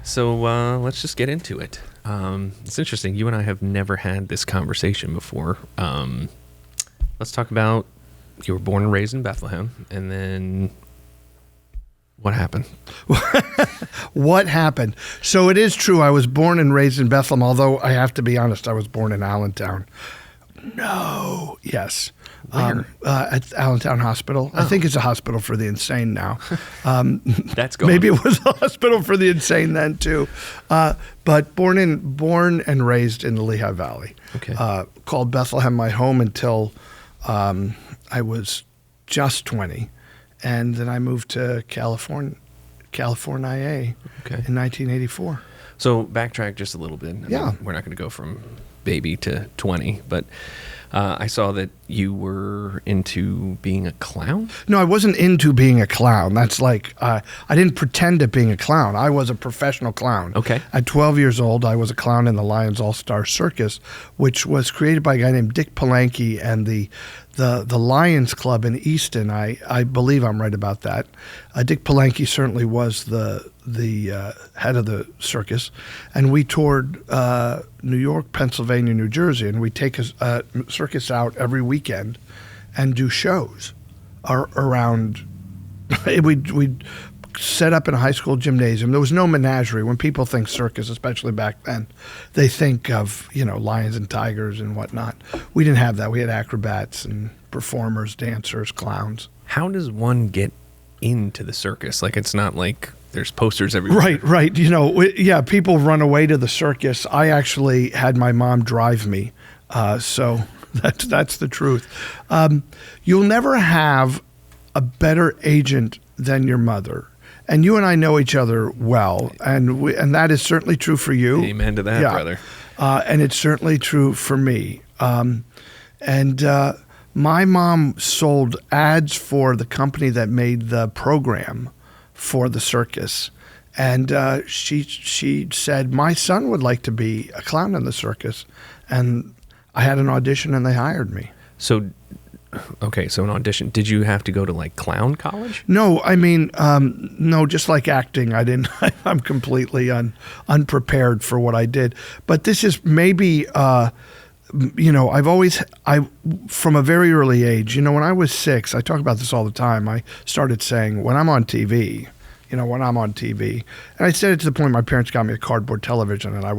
So let's just get into it. It's interesting. You and I have never had this conversation before. Let's talk about you were born and raised in Bethlehem, and then what happened? What happened? So it is true. I was born and raised in Bethlehem, although I have to be honest, I was born in Allentown. No. Yes. At Allentown Hospital. Oh. I think it's a hospital for the insane now. That's going. Maybe it was a hospital for the insane then too. But born and raised in the Lehigh Valley. Okay. Called Bethlehem my home until I was just 20. And then I moved to California in 1984. So backtrack just a little bit. I mean, we're not going to go from baby to 20, but I saw that you were into being a clown? No, I wasn't into being a clown. That's like, I didn't pretend at being a clown. I was a professional clown. Okay. At 12 years old, I was a clown in the Lions All-Star Circus, which was created by a guy named Dick Palanke and the Lions Club in Easton. I believe I'm right about that. Dick Palanke certainly was the head of the circus, and we toured New York, Pennsylvania, New Jersey, and we take a circus out every weekend and do shows around. We'd set up in a high school gymnasium. There was no menagerie. When people think circus, especially back then, they think of, lions and tigers and whatnot. We didn't have that. We had acrobats and performers, dancers, clowns. How does one get into the circus? Like, it's not like there's posters everywhere. Right. People run away to the circus. I actually had my mom drive me. So that's the truth. You'll never have a better agent than your mother. And you and I know each other well, and that is certainly true for you. Amen to that, brother. And it's certainly true for me. My mom sold ads for the company that made the program for the circus. And she said, my son would like to be a clown in the circus. And I had an audition and they hired me. So an audition. Did you have to go to like clown college? No, I mean, no, just like acting, I didn't, I'm completely unprepared for what I did. But this is maybe, from a very early age, when I was 6, I talk about this all the time. I started saying, when I'm on TV, and I said it to the point my parents got me a cardboard television and I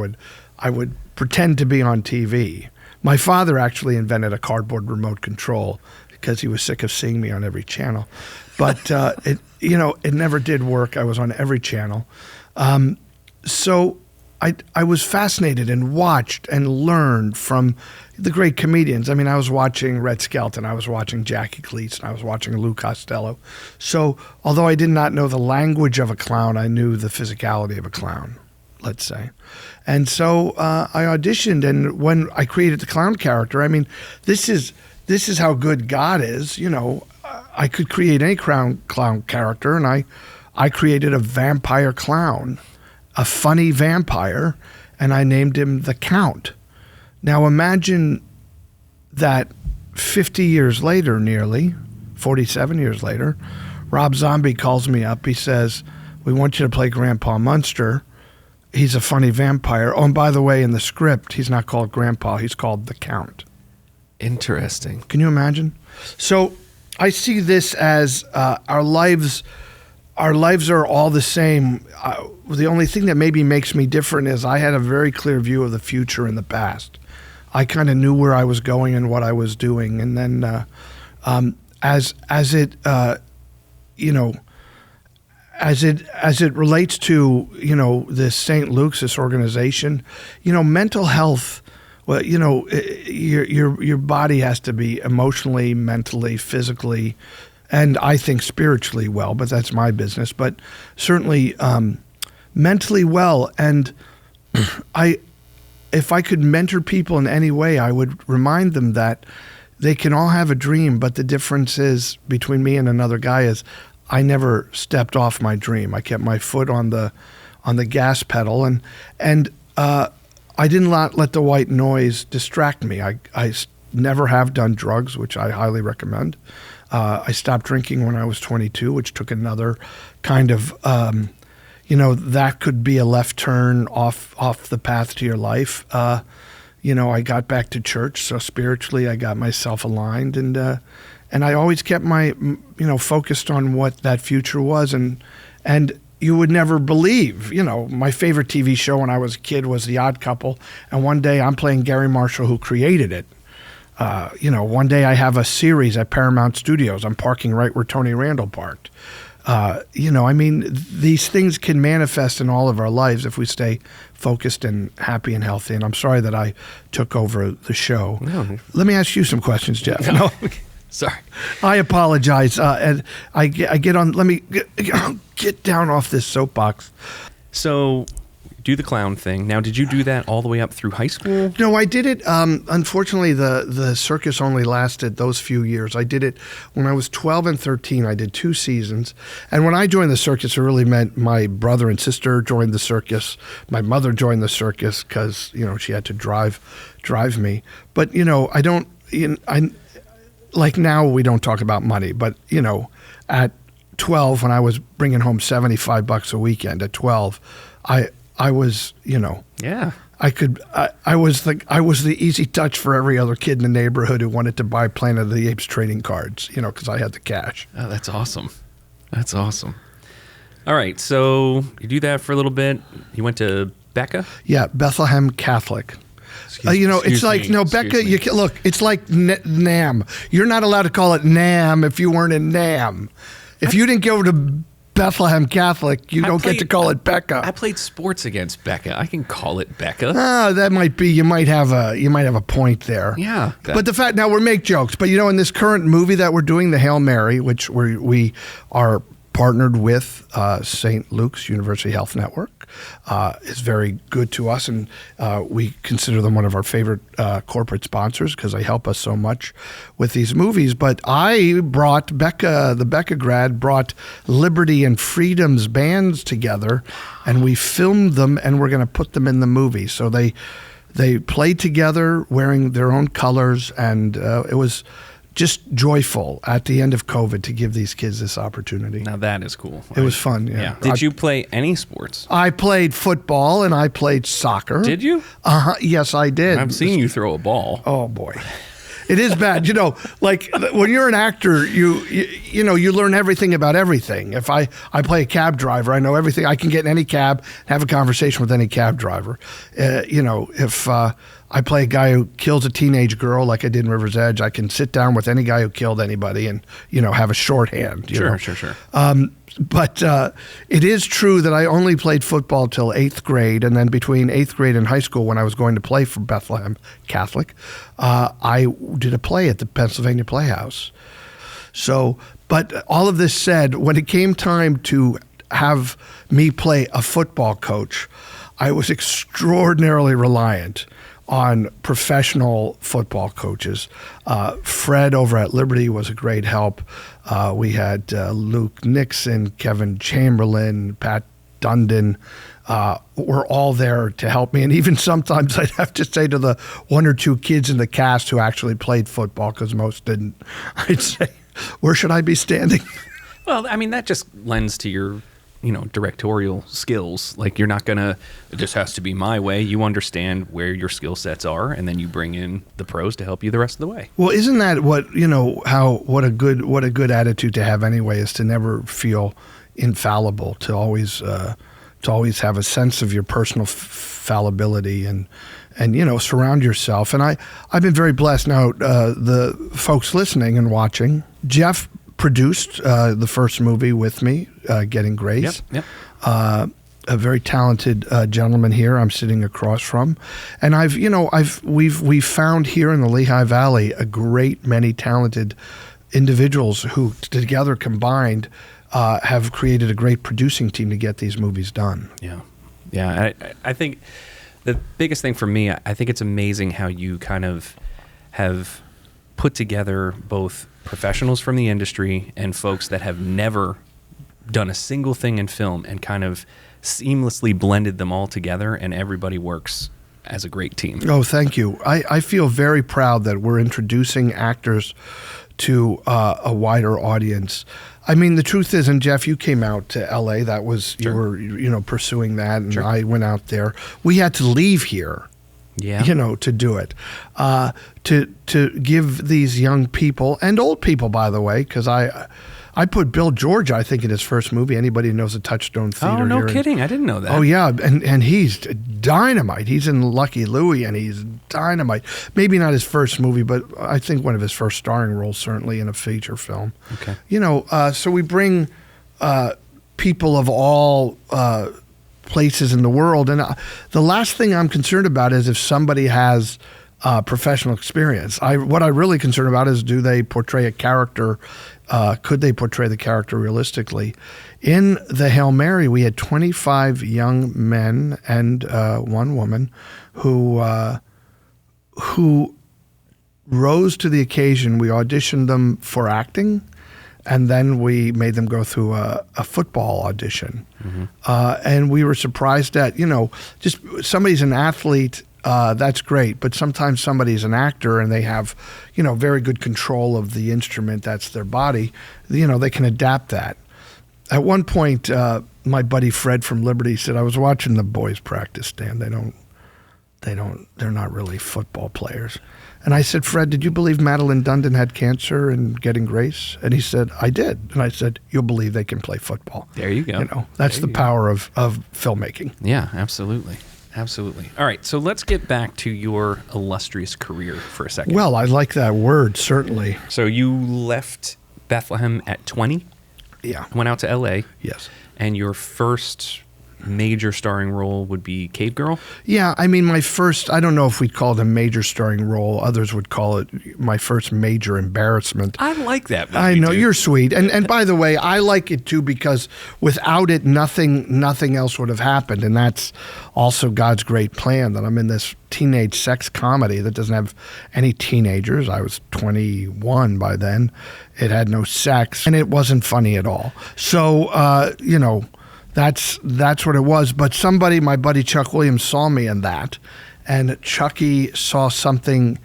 would pretend to be on TV. My father actually invented a cardboard remote control because he was sick of seeing me on every channel. But it never did work. I was on every channel. So I was fascinated and watched and learned from the great comedians. I mean, I was watching Red Skelton, I was watching Jackie Gleason, I was watching Lou Costello. So although I did not know the language of a clown, I knew the physicality of a clown, let's say. And so I auditioned, and when I created the clown character, I mean, this is how good God is. I could create any clown character, and I created a vampire clown, a funny vampire, and I named him the Count. Now imagine that 50 years later, nearly 47 years later, Rob Zombie calls me up. He says, we want you to play Grandpa Munster. He's a funny vampire. Oh, and by the way, in the script, he's not called Grandpa. He's called the Count. Interesting. Can you imagine? So I see this as our lives are all the same. The only thing that maybe makes me different is I had a very clear view of the future and the past. I kind of knew where I was going and what I was doing. And then as it relates to, this St. Luke's, this organization, mental health, well, your body has to be emotionally, mentally, physically, and I think spiritually well, but that's my business, but certainly mentally well. And if I could mentor people in any way, I would remind them that they can all have a dream, but the difference is between me and another guy is I never stepped off my dream. I kept my foot on the gas pedal, and I didn't let the white noise distract me. I never have done drugs, which I highly recommend. I stopped drinking when I was 22, which took another kind of that could be a left turn off the path to your life. I got back to church, so spiritually I got myself aligned, and I always kept my focused on what that future was, and you would never believe, my favorite TV show when I was a kid was The Odd Couple, and one day I'm playing Gary Marshall, who created it. One day I have a series at Paramount Studios. I'm parking right where Tony Randall parked. These things can manifest in all of our lives if we stay focused and happy and healthy. And I'm sorry that I took over the show. No. Let me ask you some questions, Jeff. No. Sorry. I apologize. And I get on. Let me get down off this soapbox. So, do the clown thing. Now, did you do that all the way up through high school? No, I did it. Unfortunately, the circus only lasted those few years. I did it when I was 12 and 13. I did 2 seasons. And when I joined the circus, it really meant my brother and sister joined the circus. My mother joined the circus because, she had to drive me. But, like now we don't talk about money. But, at 12, when I was bringing home $75 a weekend, at 12, I was, Yeah. I was the easy touch for every other kid in the neighborhood who wanted to buy Planet of the Apes trading cards, because I had the cash. Oh, that's awesome. That's awesome. All right, so you do that for a little bit. You went to Becca? Yeah, Bethlehem Catholic. It's like, Becca, look, it's like NAM. You're not allowed to call it NAM if you weren't in NAM. If you didn't go to Bethlehem Catholic, you don't get to call it Becca. I played sports against Becca. I can call it Becca. That might be. You might have a point there. Yeah. But the fact, now we make jokes, but in this current movie that we're doing, the Hail Mary, which we are partnered with St. Luke's University Health Network, is very good to us, and we consider them one of our favorite corporate sponsors because they help us so much with these movies. But I brought the Becca grad brought Liberty and Freedom's bands together, and we filmed them, and we're going to put them in the movie. So they played together wearing their own colors, and it was just joyful at the end of COVID to give these kids this opportunity. Now that is cool. It was fun, yeah. Did you play any sports? I played football and I played soccer. Did you? Yes, I did. I've seen you throw a ball. Oh, boy. It is bad. Like when you're an actor, you learn everything about everything. If I play a cab driver, I know everything. I can get in any cab, have a conversation with any cab driver. If I play a guy who kills a teenage girl like I did in River's Edge, I can sit down with any guy who killed anybody and, have a shorthand. Sure. But it is true that I only played football till 8th grade, and then between 8th grade and high school, when I was going to play for Bethlehem Catholic, I did a play at the Pennsylvania Playhouse. So, but all of this said, when it came time to have me play a football coach, I was extraordinarily reliant on professional football coaches. Fred over at Liberty was a great help. We had Luke Nixon, Kevin Chamberlain, Pat Dundon, were all there to help me. And even sometimes I'd have to say to the 1 or 2 kids in the cast who actually played football, because most didn't, I'd say, where should I be standing? Well, that just lends to your directorial skills. Like, you're not gonna, it just has to be my way. You understand where your skill sets are, and then you bring in the pros to help you the rest of the way. Well, isn't that what what a good attitude to have anyway, is to never feel infallible, to always have a sense of your personal fallibility, and surround yourself. And I've been very blessed. Now, the folks listening and watching, Jeff produced the first movie with me, Getting Grace. Yep. A very talented gentleman here I'm sitting across from, and we've found here in the Lehigh Valley a great many talented individuals who together combined have created a great producing team to get these movies done. Yeah. I think the biggest thing for me, I think it's amazing how you kind of have put together both professionals from the industry and folks that have never done a single thing in film, and kind of seamlessly blended them all together, and everybody works as a great team. Oh, thank you. I feel very proud that we're introducing actors to a wider audience. I mean, the truth is, and Jeff, you came out to LA. That was, you were, pursuing that, and I went out there. We had to leave here, to do it, to give these young people, and old people, by the way, because I put Bill George, I think, in his first movie. Anybody who knows the Touchstone Theater. Oh, no kidding. I didn't know that. Oh, yeah. And he's dynamite. He's in Lucky Louie, and he's dynamite. Maybe not his first movie, but I think one of his first starring roles, certainly in a feature film. Okay. So we bring people of all places in the world. And the last thing I'm concerned about is if somebody has professional experience. What I'm really concerned about is, do they portray a character? Could they portray the character realistically? In the Hail Mary, we had 25 young men and one woman who rose to the occasion. We auditioned them for acting, and then we made them go through a football audition. Mm-hmm. And we were surprised at, just somebody's an athlete. That's great, but sometimes somebody's an actor and they have, very good control of the instrument. That's their body. They can adapt that. At one point, my buddy Fred from Liberty said, "I was watching the boys practice, Dan. They're not really football players." And I said, "Fred, did you believe Madeline Dundon had cancer and getting grace?" And he said, "I did." And I said, "You'll believe they can play football." There you go. That's the power of filmmaking. Yeah, absolutely. Absolutely. All right, so let's get back to your illustrious career for a second. Well, I like that word, certainly. So you left Bethlehem at 20? Yeah. Went out to L.A. Yes. And your first major starring role would be Cave Girl? Yeah, I mean, my first, I don't know if we'd call it a major starring role. Others would call it my first major embarrassment. I like that movie, I know, dude. You're sweet. And by the way, I like it too because without it, nothing else would have happened. And that's also God's great plan, that I'm in this teenage sex comedy that doesn't have any teenagers. I was 21 by then. It had no sex, and it wasn't funny at all. So, that's what it was. But somebody, my buddy Chuck Williams, saw me in that, and Chucky saw something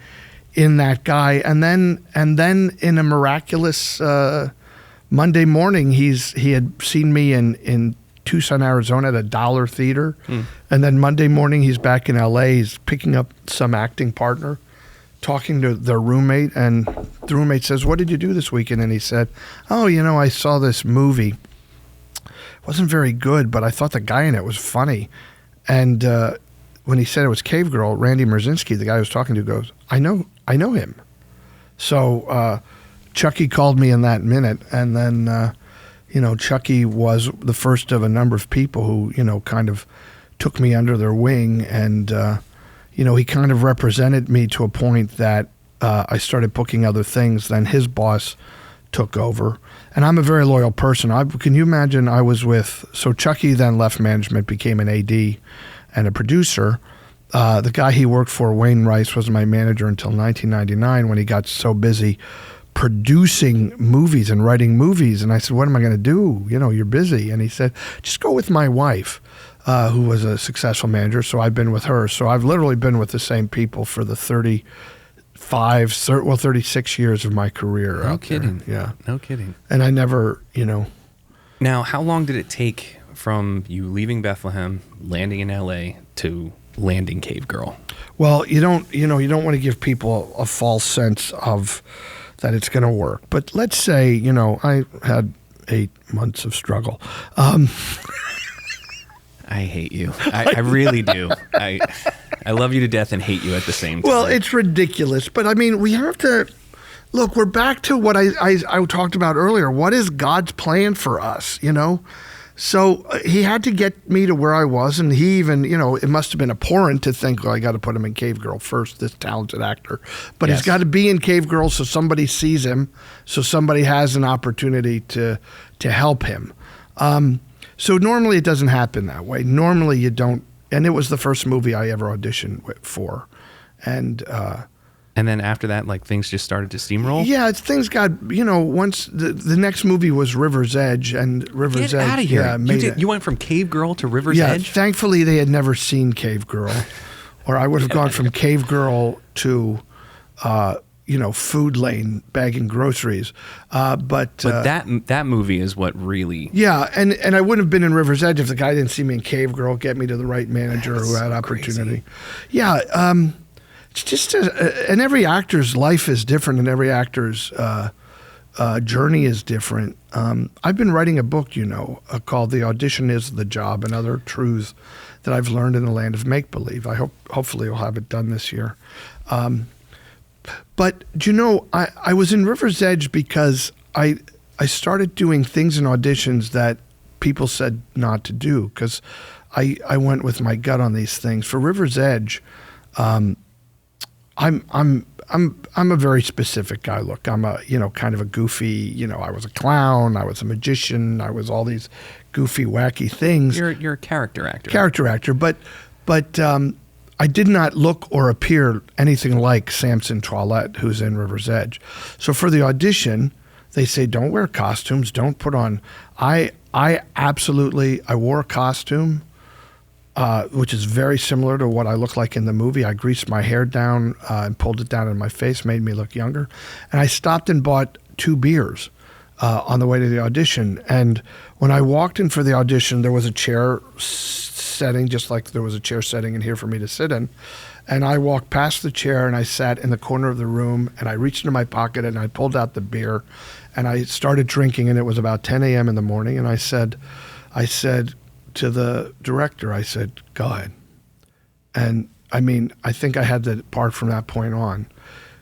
in that guy. And then in a miraculous Monday morning, he had seen me in Tucson, Arizona at a Dollar Theater. And then Monday morning, he's back in LA. He's picking up some acting partner, talking to their roommate, and the roommate says, "What did you do this weekend?" And he said, "Oh, I saw this movie. Wasn't very good, but I thought the guy in it was funny." And when he said it was Cave Girl, Randy Merzinski, the guy I was talking to, goes, I know him. So Chucky called me in that minute, and then Chucky was the first of a number of people who kind of took me under their wing, and he kind of represented me to a point that I started booking other things. Then his boss took over. And I'm a very loyal person. Can you imagine so Chucky then left management, became an AD and a producer. The guy he worked for, Wayne Rice, was my manager until 1999 when he got so busy producing movies and writing movies. And I said, "What am I going to do? You're busy." And he said, "Just go with my wife," who was a successful manager. So I've been with her. So I've literally been with the same people for the 36 years of my career. No kidding. There. Yeah. No kidding. And I never, Now, how long did it take from you leaving Bethlehem, landing in LA, to landing Cave Girl? Well, you don't want to give people a false sense of that it's going to work. But let's say, I had 8 months of struggle. I hate you. I really do. I love you to death and hate you at the same time. Well, it's ridiculous. But I mean, we have to look, we're back to what I talked about earlier. What is God's plan for us, So he had to get me to where I was, and he even, it must have been abhorrent to think, I got to put him in Cave Girl first, this talented actor. But He's got to be in Cave Girl so somebody sees him, so somebody has an opportunity to help him. So normally it doesn't happen that way. Normally you don't, and it was the first movie I ever auditioned for. And then after that, things just started to steamroll? Yeah, things got, once the next movie was River's Edge, and River's Edge. Get out of here. Yeah, You went from Cave Girl to River's Edge? Yeah, thankfully they had never seen Cave Girl or I would have gone from cave girl to, food lane bagging groceries. But that movie is what really. Yeah, and I wouldn't have been in River's Edge if the guy didn't see me in Cave Girl, get me to the right manager who had opportunity. Crazy. Yeah, it's just, and every actor's life is different, and every actor's journey is different. I've been writing a book, called The Audition Is the Job, and Other Truths that I've learned in the land of make-believe. Hopefully I'll have it done this year. But, I was in River's Edge because I started doing things in auditions that people said not to do, because I went with my gut on these things. For River's Edge, I'm a very specific guy. Look, I'm a kind of a goofy. I was a clown. I was a magician. I was all these goofy, wacky things. You're a character actor. Character actor, but I did not look or appear anything like Samson Toilette, who's in River's Edge. So for the audition, they say, don't wear costumes, don't put on. I wore a costume, which is very similar to what I look like in the movie. I greased my hair down and pulled it down in my face, made me look younger. And I stopped and bought 2 beers on the way to the audition. And when I walked in for the audition, there was a chair setting, just like there was a chair setting in here for me to sit in. And I walked past the chair and I sat in the corner of the room, and I reached into my pocket and I pulled out the beer and I started drinking, and it was about 10 a.m. in the morning. And I said to the director, I said, go ahead. And I think I had to part from that point on,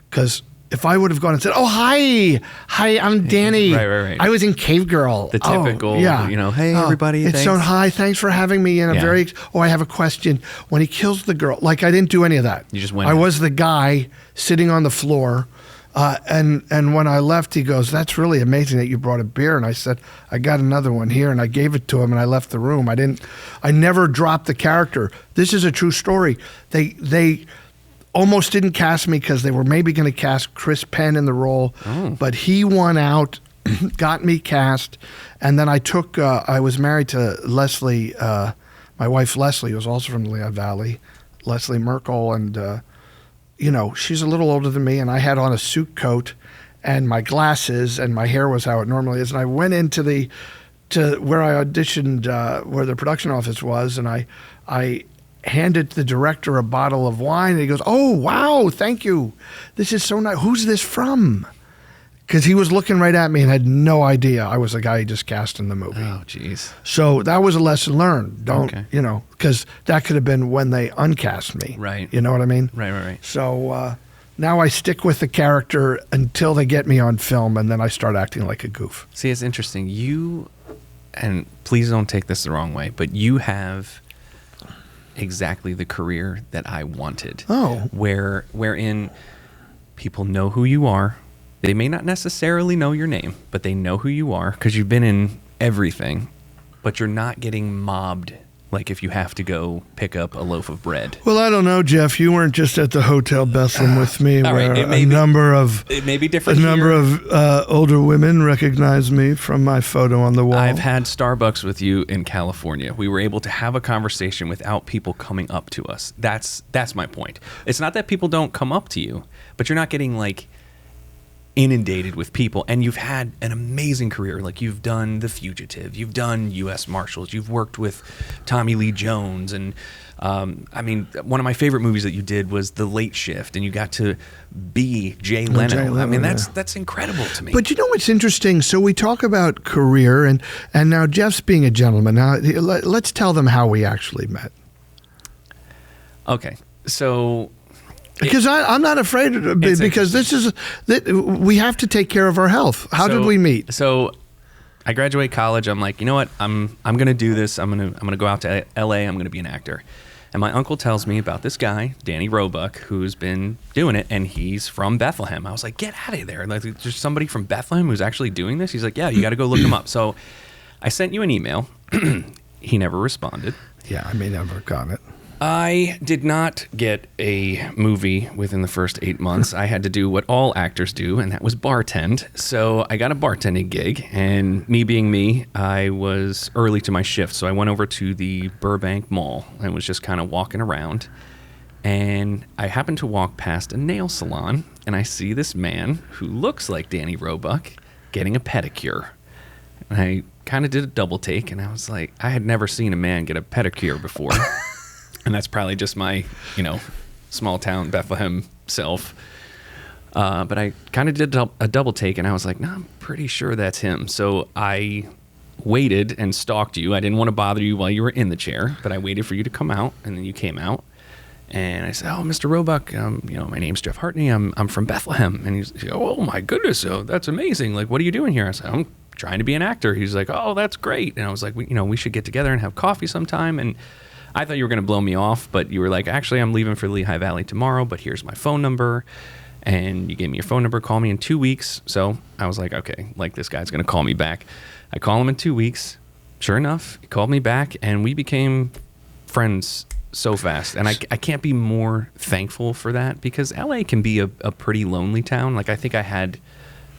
because if I would have gone and said, "Oh, hi, I'm Danny. Right. I was in Cave Girl." The typical, hey, everybody. It's so hi, thanks for having me. And I have a question. When he kills the girl, I didn't do any of that. You just went. I was the guy sitting on the floor. And when I left, he goes, "That's really amazing that you brought a beer." And I said, "I got another one here," and I gave it to him, and I left the room. I never dropped the character. This is a true story. They almost didn't cast me because they were maybe going to cast Chris Penn in the role, but he won out, got me cast, and then I was married to Leslie, my wife Leslie, who was also from the Lehigh Valley, Leslie Merkel, and she's a little older than me, and I had on a suit coat and my glasses, and my hair was how it normally is, and I went into where I auditioned, where the production office was, and I handed the director a bottle of wine, and he goes, "Oh, wow, thank you. This is so nice. Who's this from?" Because he was looking right at me and had no idea I was the guy he just cast in the movie. Oh, jeez. So that was a lesson learned. Because that could have been when they uncast me. Right. You know what I mean? Right. So now I stick with the character until they get me on film, and then I start acting like a goof. See, it's interesting. And please don't take this the wrong way, but you have exactly the career that I wanted. Oh. Wherein people know who you are. They may not necessarily know your name, but they know who you are because you've been in everything, but you're not getting mobbed like if you have to go pick up a loaf of bread. Well, I don't know, Jeff. You weren't just at the Hotel Bethlehem with me, where it may be different. A number of older women recognized me from my photo on the wall. I've had Starbucks with you in California. We were able to have a conversation without people coming up to us. That's my point. It's not that people don't come up to you, but you're not getting inundated with people, and you've had an amazing career. You've done The Fugitive, you've done U.S. Marshals, you've worked with Tommy Lee Jones, and one of my favorite movies that you did was The Late Shift, and you got to be Jay Leno. That's incredible to me. But what's interesting? So we talk about career, and now Jeff's being a gentleman. Now let's tell them how we actually met. Okay, so. Because I'm not afraid because we have to take care of our health. How did we meet? So I graduate college. I'm like, you know what? I'm going to do this. I'm going to go out to LA. I'm going to be an actor. And my uncle tells me about this guy, Danny Roebuck, who's been doing it, and he's from Bethlehem. I was like, get out of there. There's somebody from Bethlehem who's actually doing this? He's like, yeah, you got to go look him up. So I sent you an email. He never responded. Yeah, I may never have gotten it. I did not get a movie within the first 8 months. I had to do what all actors do, and that was bartend. So I got a bartending gig, and me being me, I was early to my shift. So I went over to the Burbank Mall and was just kind of walking around. And I happen to walk past a nail salon, and I see this man who looks like Danny Roebuck getting a pedicure. And I kind of did a double take, and I was like, I had never seen a man get a pedicure before. And that's probably just my, small town Bethlehem self. But I kind of did a double take, and I was like, no, I'm pretty sure that's him. So I waited and stalked you. I didn't want to bother you while you were in the chair, but I waited for you to come out, and then you came out. And I said, oh, Mr. Roebuck, my name's Jeff Hartney. I'm from Bethlehem. And he's like, oh, my goodness, that's amazing. Like, what are you doing here? I said, I'm trying to be an actor. He's like, oh, that's great. And I was like, we should get together and have coffee sometime. And I thought you were going to blow me off, but you were like, actually, I'm leaving for Lehigh Valley tomorrow, but here's my phone number. And you gave me your phone number, call me in 2 weeks. So I was like, okay, this guy's going to call me back. I call him in 2 weeks. Sure enough, he called me back, and we became friends so fast. And I can't be more thankful for that, because LA can be a pretty lonely town. I think I had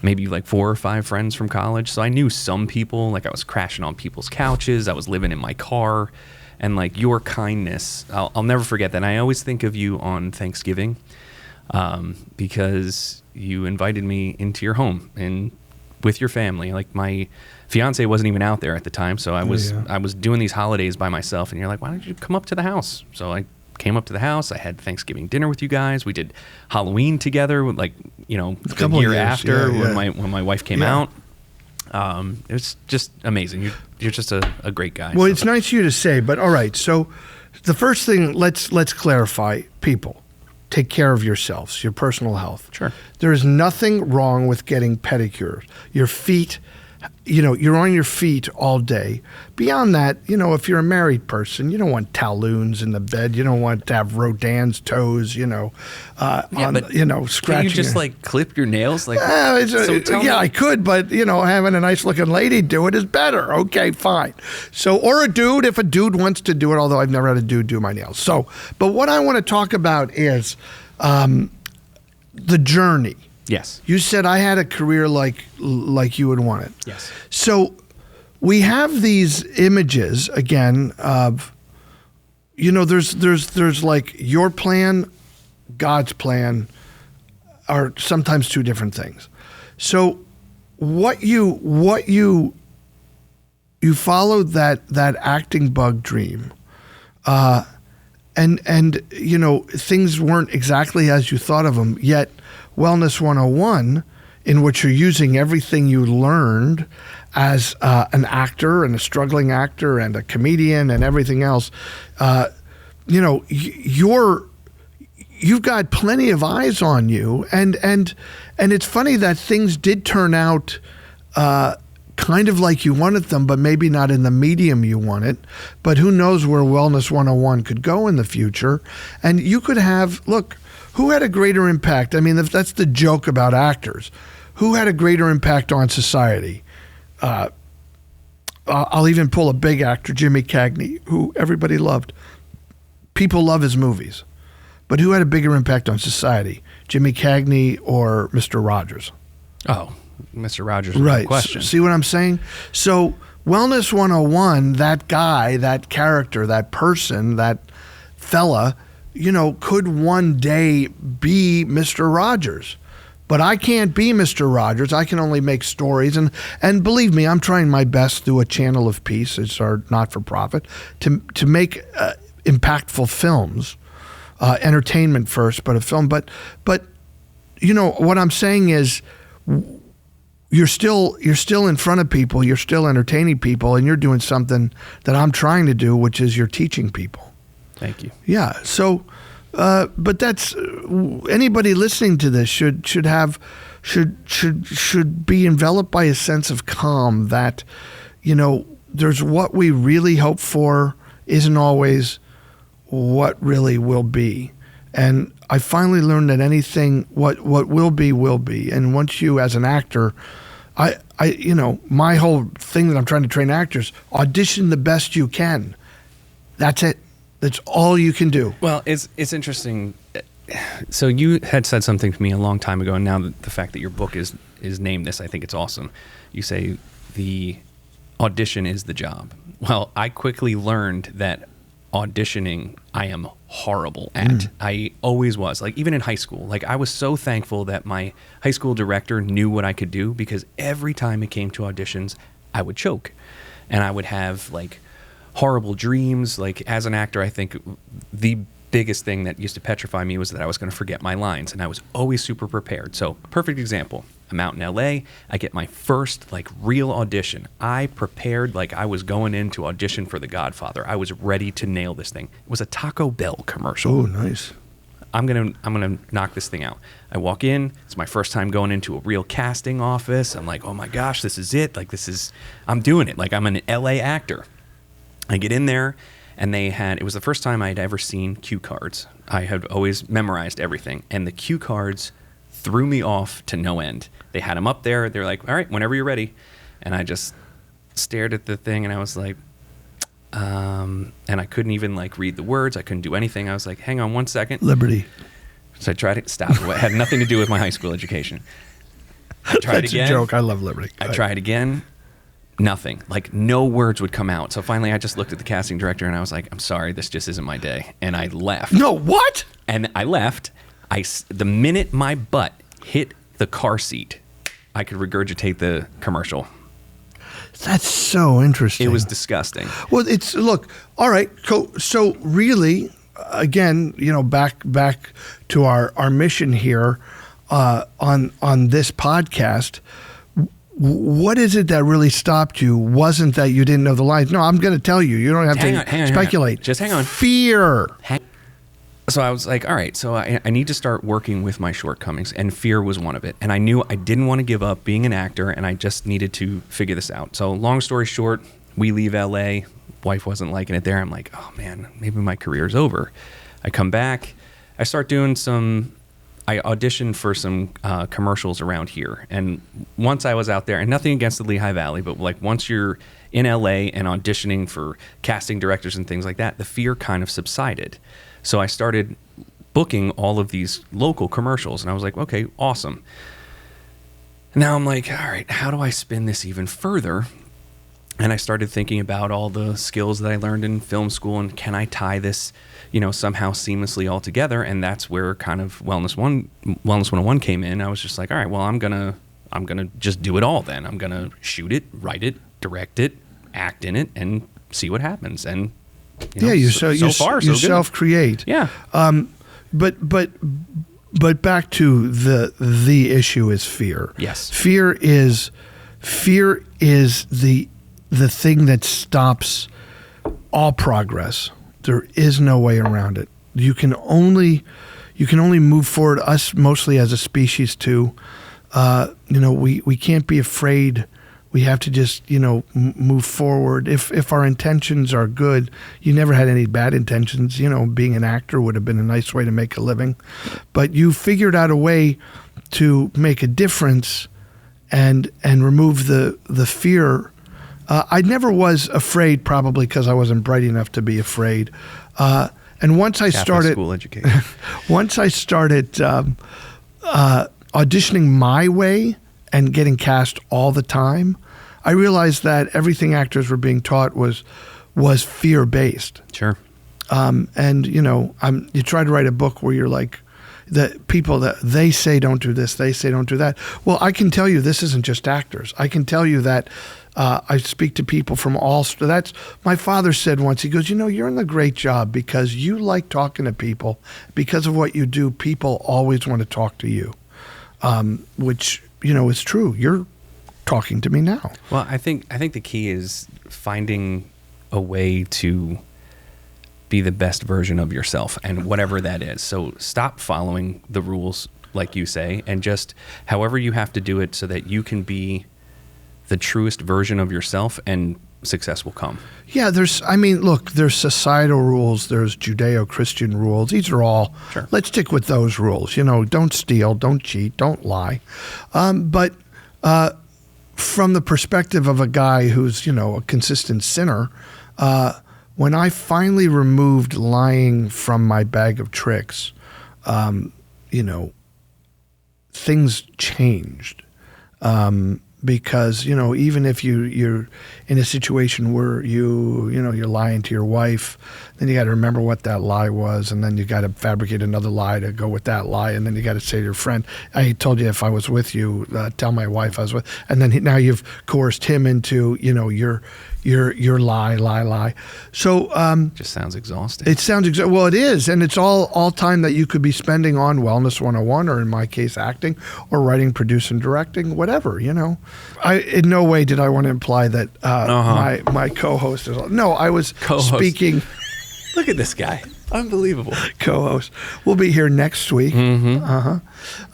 maybe 4 or 5 friends from college. So I knew some people, I was crashing on people's couches. I was living in my car, and your kindness, I'll never forget that. And I always think of you on Thanksgiving, because you invited me into your home and with your family. My fiance wasn't even out there at the time, so I was doing these holidays by myself, and you're like, why don't you come up to the house? So I came up to the house. I had Thanksgiving dinner with you guys. We did Halloween together, a year after when my wife came out. It was just amazing. You're just a great guy. Well, it's nice of you to say, but all right. So the first thing, let's clarify, people. Take care of yourselves, your personal health. Sure. There is nothing wrong with getting pedicures. Your feet, you're on your feet all day. Beyond that, if you're a married person, you don't want talons in the bed. You don't want to have Rodin's toes, scratching. Can you just clip your nails? I could, but having a nice looking lady do it is better. Okay, fine. So, or a dude, if a dude wants to do it, although I've never had a dude do my nails. So, but what I want to talk about is the journey. Yes. You said I had a career like you would want it. Yes. So we have these images again of, there's your plan, God's plan are sometimes two different things. So what you followed that acting bug dream, and things weren't exactly as you thought of them, yet Wellness 101, in which you're using everything you learned as an actor and a struggling actor and a comedian and everything else, you've got plenty of eyes on you, and it's funny that things did turn out kind of like you wanted them, but maybe not in the medium you wanted. But who knows where Wellness 101 could go in the future. And you could have, look, who had a greater impact? I mean, that's the joke about actors. Who had a greater impact on society? I'll even pull a big actor, Jimmy Cagney, who everybody loved. People love his movies. But who had a bigger impact on society? Jimmy Cagney or Mr. Rogers? Oh, Mr. Rogers, right. No question. See what I'm saying? So Wellness 101, that guy, that character, that person, that fella, could one day be Mr. Rogers. But I can't be Mr. Rogers. I can only make stories. And believe me, I'm trying my best through a channel of peace, it's our not-for-profit, to make impactful films. Entertainment first, but a film. But what I'm saying is you're still in front of people, you're still entertaining people, and you're doing something that I'm trying to do, which is you're teaching people. Thank you. Yeah. So, but that's anybody listening to this should be enveloped by a sense of calm that, there's what we really hope for isn't always what really will be. And I finally learned that anything, what will be. And once you, as an actor, I my whole thing that I'm trying to train actors, audition the best you can. That's it. That's all you can do. Well, it's interesting. So you had said something to me a long time ago, and now the fact that your book is named this, I think it's awesome. You say the audition is the job. Well, I quickly learned that auditioning, I am horrible at. I always was. Like, even in high school, like, I was so thankful that my high school director knew what I could do, because every time it came to auditions, I would choke. And I would have, like, horrible dreams. Like, as an actor, I think the biggest thing that used to petrify me was that I was going to forget my lines, and I was always super prepared. So, perfect example. I'm out in LA. I get my first, like, real audition. I prepared like I was going in to audition for The Godfather. I was ready to nail this thing. It was a Taco Bell commercial. Oh, nice. I'm gonna knock this thing out. I walk in. It's my first time going into a real casting office. I'm like, oh my gosh, this is it. Like, I'm doing it. Like, I'm an LA actor. I get in there, and it was the first time I'd ever seen cue cards. I had always memorized everything, and the cue cards threw me off to no end. They had them up there. They're like, all right, whenever you're ready. And I just stared at the thing, and I was like, and I couldn't even, like, read the words. I couldn't do anything. I was like, hang on one second. Liberty. So I tried to stop. It had nothing to do with my high school education. I tried That's again. a joke. I love Liberty. I tried again. Nothing. Like, no words would come out. So finally I just looked at the casting director, and I was like, I'm sorry, this just isn't my day. And I left. No, what? And I left. The minute my butt hit the car seat, I could regurgitate the commercial. That's so interesting. It was disgusting. Well, look, all right. So really, again, back to our mission here on this podcast. What is it that really stopped you? Wasn't that you didn't know the lines? No, I'm going to tell you. You don't have to speculate. Just hang on. Fear. So I was like, all right, so I need to start working with my shortcomings, and fear was one of it. And I knew I didn't want to give up being an actor, and I just needed to figure this out. So long story short, we leave LA. Wife wasn't liking it there. I'm like, oh man, maybe my career's over. I come back. I start doing I auditioned for some commercials around here. And once I was out there, and nothing against the Lehigh Valley, but like once you're in LA and auditioning for casting directors and things like that, the fear kind of subsided. So I started booking all of these local commercials, and I was like, okay, awesome. Now I'm like, all right, how do I spin this even further? And I started thinking about all the skills that I learned in film school, and can I tie this, somehow seamlessly all together? And that's where kind of Wellness 101 came in. I was just like, all right, well, I'm gonna just do it all then. I'm gonna shoot it, write it, direct it, act in it, and see what happens. And you self-create. Yeah. But back to the issue is fear. Yes. Fear is the thing that stops all progress. There is no way around it. You can only move forward. Us mostly as a species too. We can't be afraid. We have to just, move forward. If our intentions are good, you never had any bad intentions. Being an actor would have been a nice way to make a living. But you figured out a way to make a difference and remove the fear. I never was afraid, probably because I wasn't bright enough to be afraid. And once I started school education. Once I started auditioning my way and getting cast all the time, I realized that everything actors were being taught was fear-based. Sure. And you try to write a book where you're like, the people that they say don't do this, they say don't do that. Well, I can tell you this isn't just actors. I can tell you that I speak to people from all. That's my father said once. He goes, you're in the great job because you like talking to people. Because of what you do, people always want to talk to you, which is true. You're talking to me now. Well, I think the key is finding a way to be the best version of yourself, and whatever that is. So stop following the rules, like you say, and just however you have to do it so that you can be the truest version of yourself, and success will come. Yeah, there's societal rules, there's Judeo-Christian rules. These are all, sure. Let's stick with those rules. Don't steal, don't cheat, don't lie. But from the perspective of a guy who's, a consistent sinner, when I finally removed lying from my bag of tricks, things changed. because, even if you're in a situation where you're lying to your wife, then you got to remember what that lie was, and then you got to fabricate another lie to go with that lie, and then you got to say to your friend, I told you if I was with you, tell my wife I was with, and then now you've coerced him into, your lie. So just sounds exhausting. It sounds well, it is, and it's all time that you could be spending on Wellness 101, or in my case, acting, or writing, producing, directing, whatever. I in no way did I want to imply that my co-host is. No, I was speaking. Look at this guy. Unbelievable. Co-host. We'll be here next week. Mm-hmm.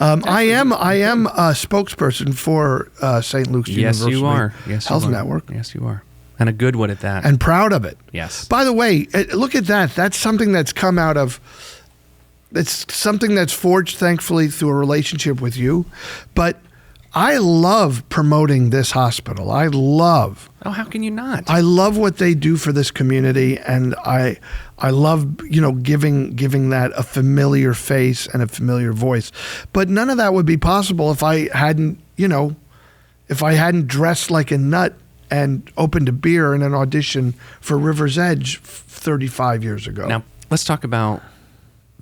I am a spokesperson for St. Luke's University. Yes, you are. Yes, Health you are. Network. Yes, you are. And a good one at that. And proud of it. Yes. By the way, look at that. That's something that's come out of. It's something that's forged, thankfully, through a relationship with you. But I love promoting this hospital. Oh, how can you not? I love what they do for this community, and I love giving that a familiar face and a familiar voice. But none of that would be possible if I hadn't dressed like a nut and opened a beer in an audition for River's Edge 35 years ago. Now let's talk about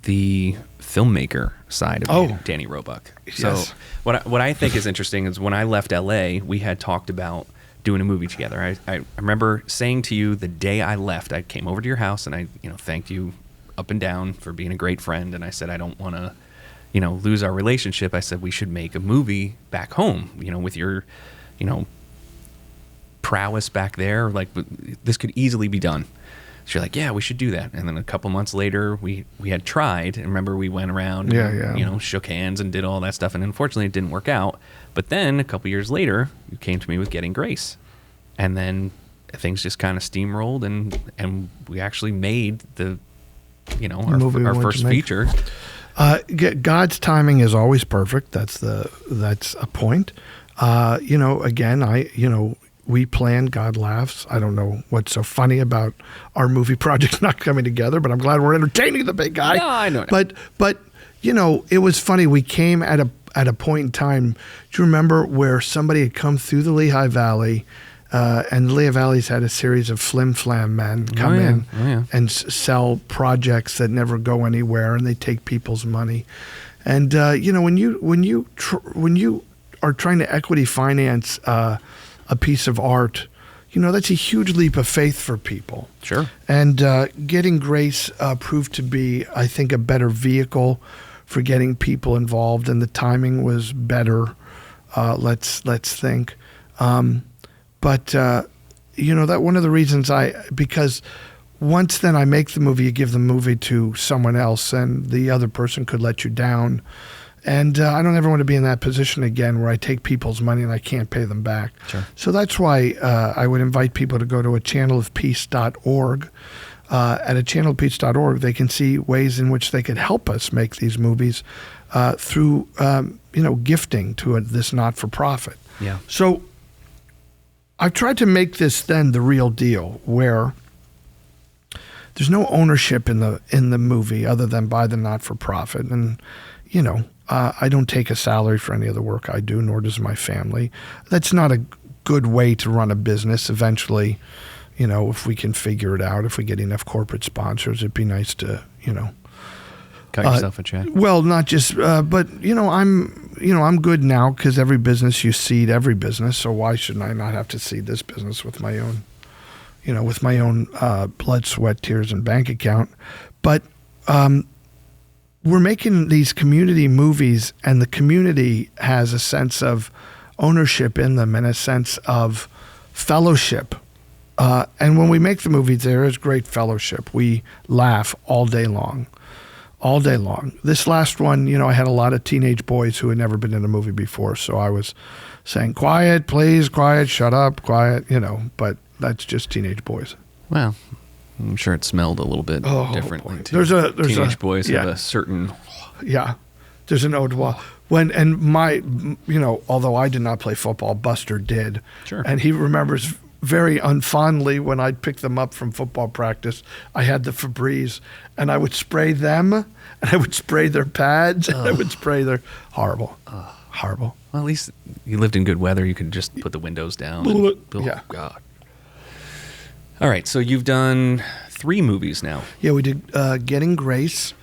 the filmmaker side of Danny Roebuck. So Yes. what I think is interesting is when I left LA, we had talked about doing a movie together. I remember saying to you the day I left, I came over to your house and I thanked you up and down for being a great friend, and I said I don't want to lose our relationship. I said we should make a movie back home, with your prowess back there, like this could easily be done. So you're like, yeah, we should do that. And then a couple months later, we had tried. And remember, we went around, and, shook hands and did all that stuff. And unfortunately, it didn't work out. But then a couple years later, you came to me with Getting Grace. And then things just kind of steamrolled, and we actually made our first feature. God's timing is always perfect. That's a point. We plan, God laughs. I don't know what's so funny about our movie projects not coming together, but I'm glad we're entertaining the big guy. No, I know. But it was funny. We came at a point in time. Do you remember where somebody had come through the Lehigh Valley, and the Lehigh Valley's had a series of flim-flam men come in and sell projects that never go anywhere, and they take people's money. And when you are trying to equity finance a piece of art, that's a huge leap of faith for people. Sure. And Getting Grace proved to be, I think, a better vehicle for getting people involved, and the timing was better. Let's think. But that one of the reasons because once then I make the movie, you give the movie to someone else, and the other person could let you down. And I don't ever want to be in that position again where I take people's money and I can't pay them back. Sure. So that's why I would invite people to go to achannelofpeace.org. At achannelofpeace.org, they can see ways in which they could help us make these movies through, gifting to this not-for-profit. Yeah. So I've tried to make this then the real deal, where there's no ownership in the movie other than by the not-for-profit. And, I don't take a salary for any of the work I do, nor does my family. That's not a good way to run a business. Eventually, if we can figure it out, if we get enough corporate sponsors, it'd be nice to, cut yourself a check. Well, not just, but I'm good now because every business you seed every business. So why shouldn't I not have to seed this business with my own, blood, sweat, tears, and bank account? But we're making these community movies, and the community has a sense of ownership in them and a sense of fellowship. And when we make the movies, there is great fellowship. We laugh all day long. This last one, I had a lot of teenage boys who had never been in a movie before. So I was saying, quiet, please, quiet, shut up, quiet, but that's just teenage boys. Well, I'm sure it smelled a little bit differently too. There's teenage boys have a certain. Yeah, there's an ode. Although I did not play football, Buster did. Sure. And he remembers very unfondly when I'd pick them up from football practice. I had the Febreze, and I would spray them, and I would spray their pads, and I would spray their horrible. horrible. Well, at least you lived in good weather. You could just put the windows down. Yeah. God. All right, so you've done 3 movies now. Yeah, we did Getting Grace.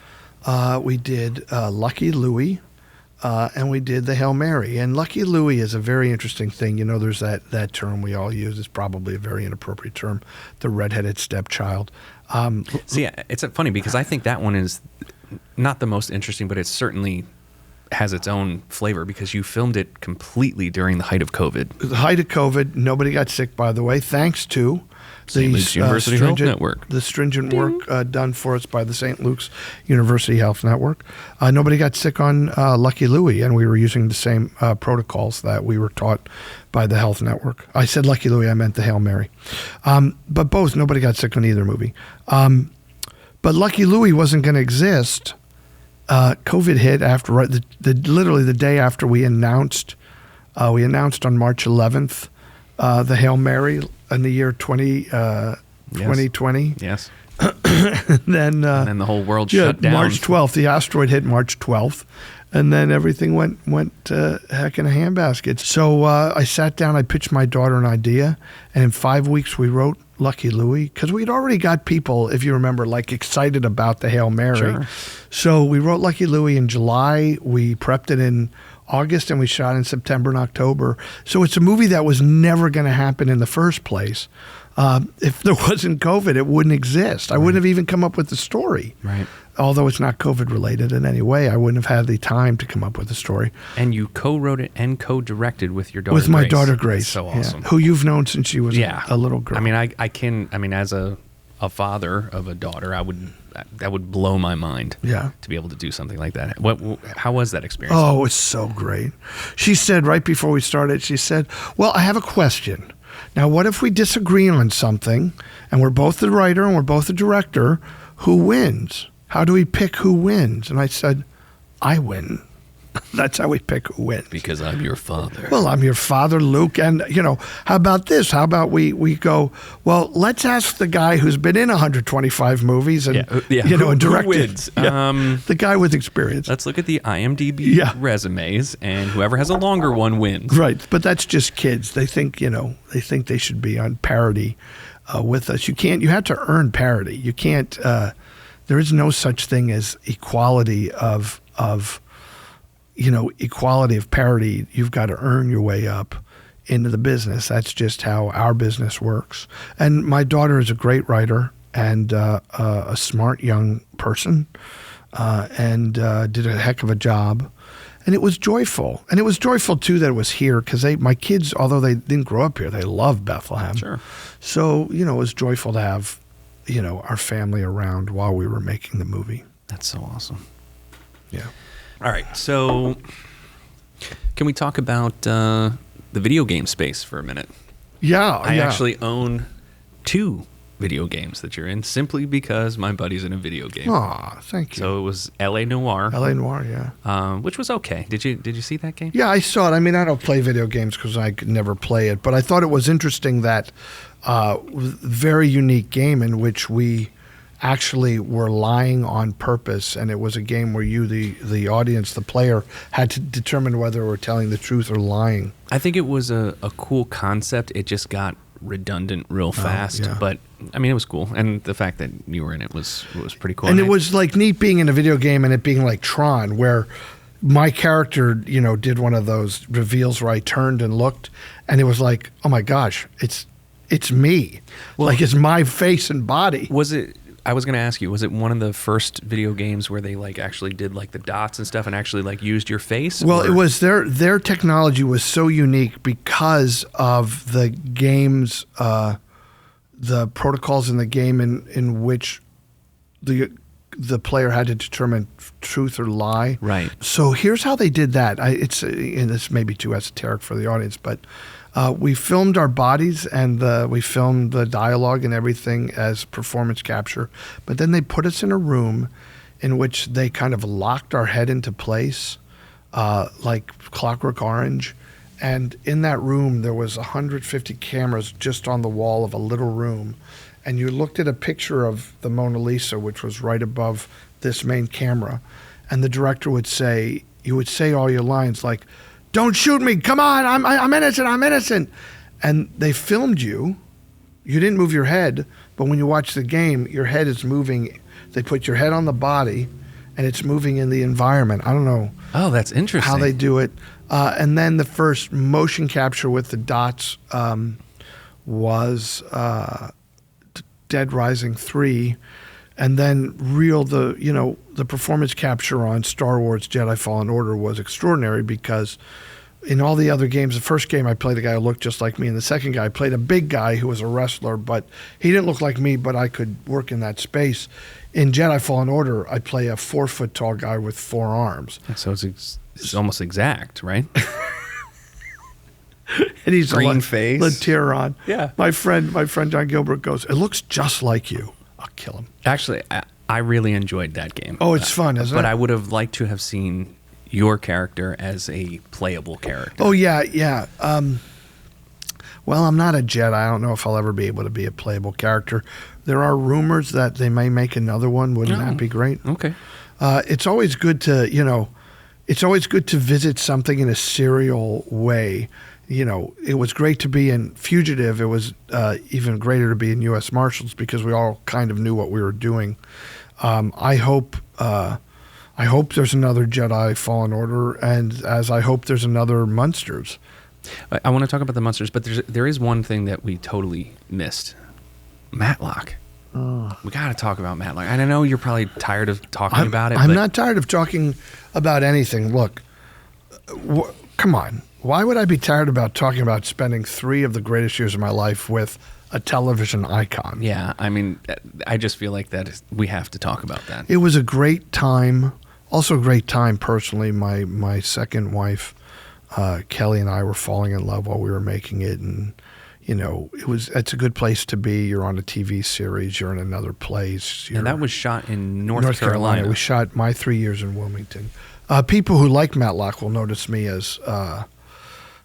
We did Lucky Louie. And we did the Hail Mary. And Lucky Louie is a very interesting thing. You know, there's that term we all use. It's probably a very inappropriate term, the redheaded stepchild. See, it's funny because I think that one is not the most interesting, but it certainly has its own flavor because you filmed it completely during the height of COVID. The height of COVID, nobody got sick, by the way, thanks to the University Health Network. The stringent work done for us by the St. Luke's University Health Network. Nobody got sick on Lucky Louie, and we were using the same protocols that we were taught by the Health Network. I said Lucky Louie, I meant the Hail Mary. But both, nobody got sick on either movie. But Lucky Louie wasn't going to exist. COVID hit after literally the day after we announced on March 11th the Hail Mary in the year 2020. Yes. and then the whole world shut down. March 12th. The asteroid hit March 12th. And then everything went heck in a handbasket. So I sat down, I pitched my daughter an idea, and in 5 weeks we wrote Lucky Louie, because we'd already got people, if you remember, like excited about the Hail Mary. Sure. So we wrote Lucky Louie in July, we prepped it in August, and we shot in September and October. So it's a movie that was never going to happen in the first place. If there wasn't COVID, it wouldn't exist. I wouldn't have even come up with the story. Right. Although it's not COVID related in any way, I wouldn't have had the time to come up with the story. And you co-wrote it and co-directed with your daughter With my Grace. daughter Grace. That's so awesome. Yeah. Who you've known since she was a little girl. I mean, I mean, as a father of a daughter, that would blow my mind. Yeah. To be able to do something like that. How was that experience? Oh, it's so great. She said right before we started, she said, well, I have a question. Now, what if we disagree on something and we're both the writer and we're both the director? Who wins? How do we pick who wins? And I said, I win. That's how we pick who wins. Because I'm your father. Well, I'm your father, Luke. And, how about this? How about we go, well, let's ask the guy who's been in 125 movies and, and directed. Who wins? The guy with experience. Let's look at the IMDb resumes, and whoever has a longer one wins. Right. But that's just kids. They think, they should be on parity with us. You have to earn parity. You can't, there is no such thing as equality of equality of parity. You've got to earn your way up into the business. That's just how our business works. And my daughter is a great writer and a smart young person and did a heck of a job. And it was joyful. And it was joyful, too, that it was here because my kids, although they didn't grow up here, they love Bethlehem. Sure. So, it was joyful to have, our family around while we were making the movie. That's so awesome. Yeah. All right, so can we talk about the video game space for a minute? Yeah. I actually own 2 video games that you're in simply because my buddy's in a video game. Aw, thank you. So it was L.A. Noire. L.A. Noire, yeah. Which was okay. Did you see that game? Yeah, I saw it. I mean, I don't play video games because I could never play it, but I thought it was interesting that very unique game in which we actually were lying on purpose, and it was a game where you, the audience, the player, had to determine whether we're telling the truth or lying. I think it was a cool concept. It just got redundant real fast, but I mean, it was cool, and the fact that you were in it was pretty cool. And it was like neat being in a video game and it being like Tron, where my character, did one of those reveals where I turned and looked, and it was like, oh my gosh, it's me. Well, like it's my face and body. Was it? I was going to ask you, was it one of the first video games where they actually did the dots and stuff and actually used your face? Well, it was their technology was so unique because of the game's the protocols in the game in which the player had to determine truth or lie. Right. So here's how they did that. And this may be too esoteric for the audience, but we filmed our bodies and we filmed the dialogue and everything as performance capture. But then they put us in a room in which they kind of locked our head into place, like Clockwork Orange. And in that room, there was 150 cameras just on the wall of a little room. And you looked at a picture of the Mona Lisa, which was right above this main camera. And the director would say, you would say all your lines like, don't shoot me. Come on, I'm innocent. I'm innocent. And they filmed you. You didn't move your head, but when you watch the game, your head is moving. They put your head on the body, and it's moving in the environment. I don't know. Oh, that's interesting. How they do it. And then the first motion capture with the dots was Dead Rising 3. And then the performance capture on Star Wars Jedi Fallen Order was extraordinary because in all the other games, the first game I played a guy who looked just like me, and the second guy I played a big guy who was a wrestler, but he didn't look like me, but I could work in that space. In Jedi Fallen Order, I play a 4-foot tall guy with 4 arms. So it's almost exact, right? And he's green face, Lateron. Yeah. My friend John Gilbert goes, it looks just like you. I'll kill him. Actually, I really enjoyed that game. Oh, it's fun, isn't it? But I would have liked to have seen your character as a playable character. Oh, yeah. Well, I'm not a Jedi. I don't know if I'll ever be able to be a playable character. There are rumors that they may make another one. Wouldn't that be great? Okay. It's always good to, it's always good to visit something in a serial way. It was great to be in Fugitive. It was even greater to be in U.S. Marshals because we all kind of knew what we were doing. I hope there's another Jedi Fallen Order, and as I hope there's another Munsters. I want to talk about the Munsters, but there is one thing that we totally missed. Matlock. We got to talk about Matlock. I know you're probably tired of talking about it. I'm not tired of talking about anything. Look, come on. Why would I be tired about talking about spending 3 of the greatest years of my life with a television icon? Yeah, I mean, I just feel like we have to talk about that. It was a great time. Also a great time personally. My second wife, Kelly, and I were falling in love while we were making it, and it's a good place to be. You're on a TV series. You're in another place. And that was shot in North Carolina. We shot my 3 years in Wilmington. People who like Matlock will notice me as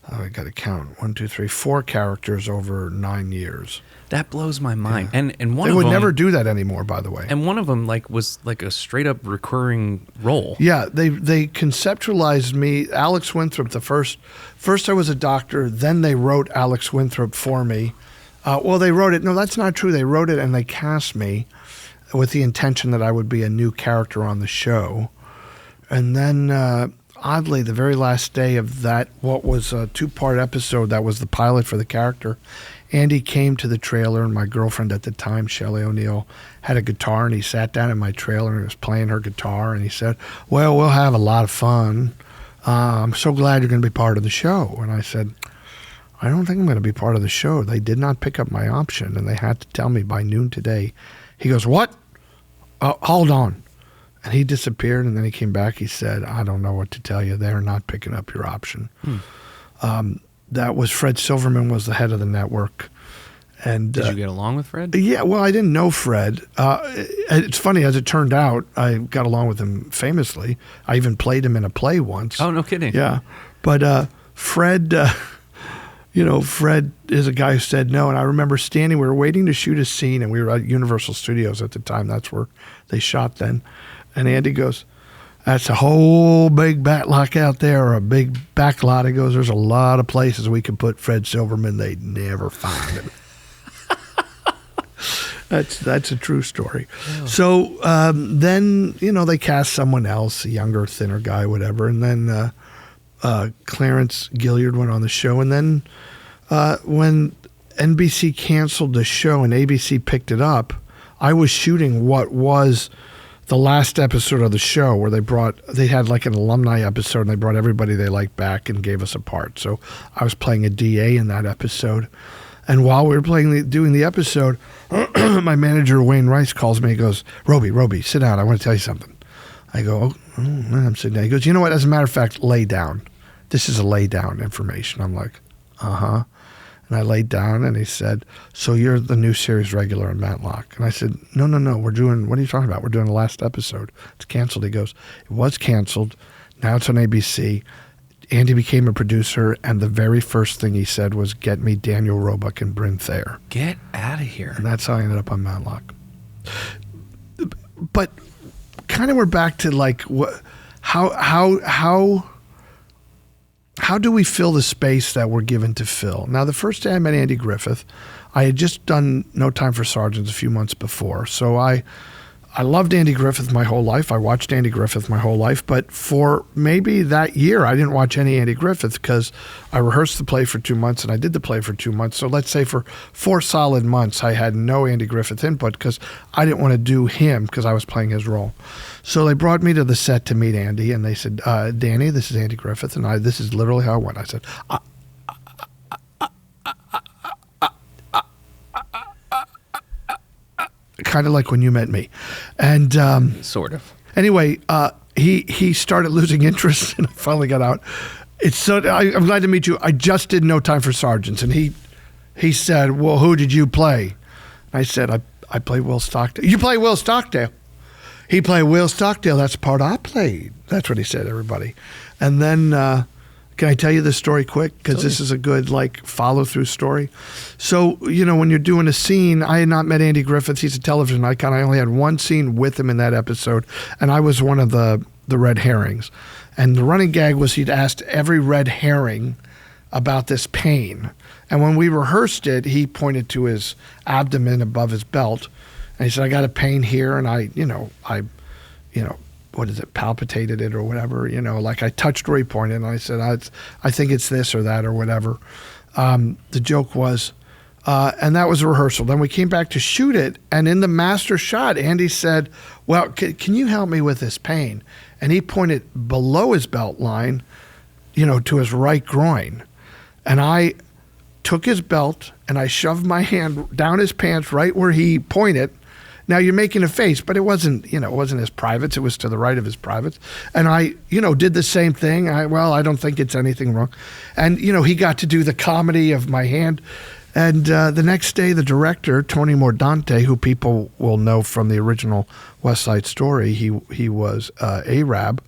I got to count 1, 2, 3, 4 characters over 9 years. That blows my mind. Yeah. And one they of them, would never do that anymore, by the way. And one of them was a straight up recurring role. Yeah, they conceptualized me. Alex Winthrop. First I was a doctor. Then they wrote Alex Winthrop for me. They wrote it. No, that's not true. They wrote it and they cast me with the intention that I would be a new character on the show. And then, oddly, the very last day of that, what was a 2-part episode that was the pilot for the character, Andy came to the trailer, and my girlfriend at the time, Shelley O'Neill, had a guitar, and he sat down in my trailer and was playing her guitar, and he said, well, we'll have a lot of fun. I'm so glad you're going to be part of the show. And I said, I don't think I'm going to be part of the show. They did not pick up my option, and they had to tell me by noon today. He goes, what? Hold on. And he disappeared, and then he came back. He said, I don't know what to tell you. They're not picking up your option. That was Fred Silverman was the head of the network. And did you get along with Fred? Yeah, well, I didn't know Fred. It's funny, as it turned out, I got along with him famously. I even played him in a play once. Oh, no kidding. Yeah. But Fred, Fred is a guy who said no. And I remember we were waiting to shoot a scene, and we were at Universal Studios at the time. That's where they shot then. And Andy goes, that's a whole big backlock out there, or a big backlot. He goes, there's a lot of places we could put Fred Silverman. They'd never find him. That's a true story. Yeah. So then, they cast someone else, a younger, thinner guy, whatever. And then Clarence Gilliard went on the show. And then when NBC canceled the show and ABC picked it up, I was shooting what was the last episode of the show, where they had like an alumni episode, and they brought everybody they liked back and gave us a part. So I was playing a DA in that episode. And while we were doing the episode, my manager, Wayne Rice, calls me. He goes, Roby, sit down. I want to tell you something. I go, I'm sitting down. He goes, you know what? As a matter of fact, lay down. This is a lay down information. I'm like, uh-huh. And I laid down, and he said, so you're the new series regular on Matlock. And I said, no, what are you talking about? We're doing the last episode. It's canceled. He goes, it was canceled. Now it's on ABC. Andy became a producer, and the very first thing he said was, get me Daniel Roebuck and Bryn Thayer. Get out of here. And that's how I ended up on Matlock. But kind of we're back to like how how do we fill the space that we're given to fill? Now, the first day I met Andy Griffith, I had just done No Time for Sergeants a few months before. So I loved Andy Griffith my whole life. I watched Andy Griffith my whole life. But for maybe that year, I didn't watch any Andy Griffith because I rehearsed the play for 2 months and I did the play for 2 months. So let's say for 4 solid months, I had no Andy Griffith input because I didn't want to do him because I was playing his role. So they brought me to the set to meet Andy and they said, Danny, this is Andy Griffith. And this is literally how it went. I said, kind of like when you met me. And sort of. Anyway, he started losing interest and I finally got out. I'm glad to meet you. I just did No Time for Sergeants. And he said, well, who did you play? And I said, I played Will Stockdale. You play Will Stockdale? He played Will Stockdale. That's the part I played. That's what he said, everybody. And then, can I tell you this story quick? Because this is a good, follow-through story. So, when you're doing a scene, I had not met Andy Griffith. He's a television icon. I only had one scene with him in that episode, and I was one of the red herrings. And the running gag was he'd asked every red herring about this pain. And when we rehearsed it, he pointed to his abdomen above his belt, and he said, I got a pain here, and I what is it, palpitated it or whatever, I touched where he pointed, and I said, I think it's this or that or whatever. The joke was, and that was a rehearsal. Then we came back to shoot it, and in the master shot, Andy said, well, can you help me with this pain? And he pointed below his belt line, to his right groin. And I took his belt, and I shoved my hand down his pants right where he pointed. Now you're making a face, but it wasn't his privates. It was to the right of his privates. And I, did the same thing. I don't think it's anything wrong. And, he got to do the comedy of my hand. And the next day, the director, Tony Mordante, who people will know from the original West Side Story, he was Arab.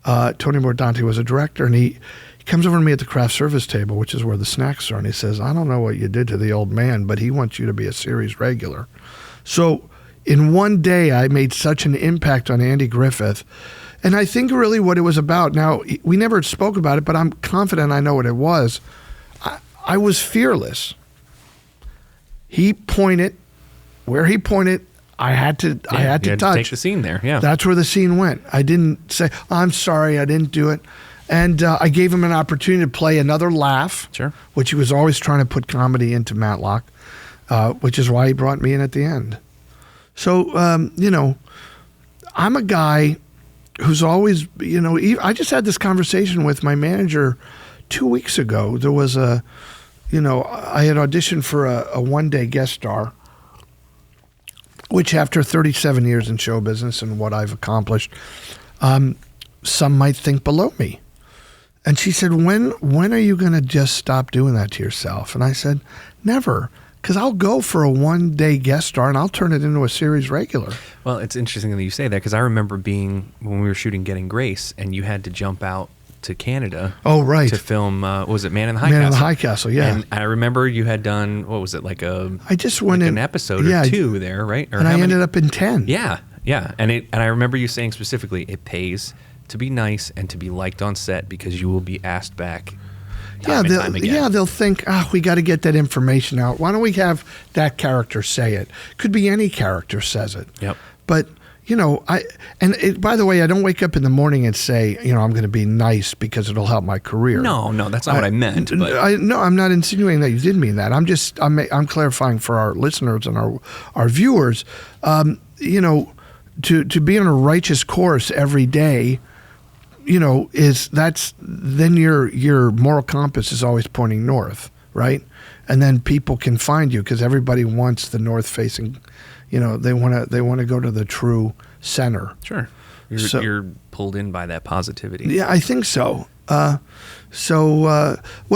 Tony Mordante was a director, and he comes over to me at the craft service table, which is where the snacks are, and he says, I don't know what you did to the old man, but he wants you to be a series regular. So in one day, I made such an impact on Andy Griffith. And I think really what it was about, now, we never spoke about it, but I'm confident I know what it was. I was fearless. He pointed, where he pointed, I had to touch. Take the scene there, yeah. That's where the scene went. I didn't say, I'm sorry, I didn't do it. And I gave him an opportunity to play another laugh, sure, which he was always trying to put comedy into Matlock, which is why he brought me in at the end. So, I'm a guy who's always, I just had this conversation with my manager 2 weeks ago. There was I had auditioned for a one-day guest star, which after 37 years in show business and what I've accomplished, some might think below me. And she said, when are you going to just stop doing that to yourself? And I said, never. Because I'll go for a one-day guest star and I'll turn it into a series regular. Well, it's interesting that you say that because I remember being when we were shooting Getting Grace and you had to jump out to Canada. Oh, right. To film, was it Man in the High Castle? Man in the High Castle, yeah. And I remember you had done, what was it, I just went in an episode or two there, right? Or and I ended up in 10. Yeah. And I remember you saying specifically, it pays to be nice and to be liked on set because you will be asked back. They'll think, we got to get that information out. Why don't we have that character say it? Could be any character says it. Yep. But, by the way, I don't wake up in the morning and say, I'm going to be nice because it'll help my career. No, that's not what I meant. But. No, I'm not insinuating that you did mean that. I'm clarifying for our listeners and our viewers, to be on a righteous course every day, then your moral compass is always pointing north, right? And then people can find you because everybody wants the north facing, they want to go to the true center. Sure. You're pulled in by that positivity. Yeah, I think so. When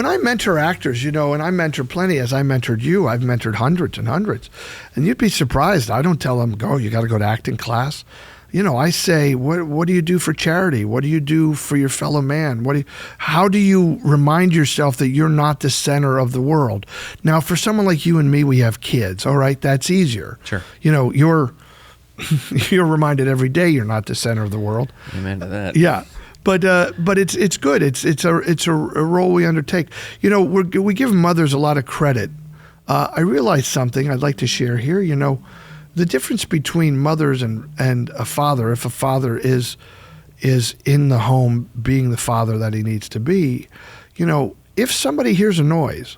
I mentor actors, and I mentor plenty, as I mentored you, I've mentored hundreds and hundreds. And you'd be surprised. I don't tell them, you got to go to acting class. I say, what do you do for charity? What do you do for your fellow man? How do you remind yourself that you're not the center of the world? Now, for someone like you and me, we have kids. All right, that's easier. Sure. You're reminded every day you're not the center of the world. Amen to that. Yeah. but it's good. It's a role we undertake. You know, we give mothers a lot of credit. I realized something I'd like to share here. You know, the difference between mothers and a father, if a father is in the home being the father that he needs to be, you know, if somebody hears a noise,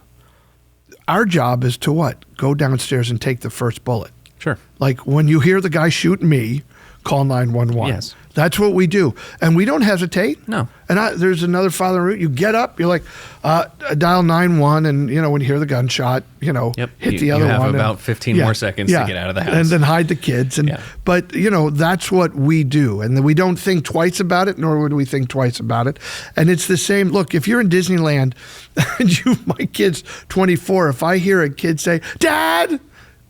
our job is to what? Go downstairs and take the first bullet. Sure. Like when you hear the guy shooting me, call 911. Yes. That's what we do. And we don't hesitate. No. And there's another father route. You get up, you're like, dial 911, and, you know, when you hear the gunshot, you know, hit the other one. You have about 15 more seconds to get out of the house. And then hide the kids. But, you know, that's what we do. And we don't think twice about it, nor would we think twice about it. And it's the same. Look, if you're in Disneyland and my kid's 24, if I hear a kid say, Dad,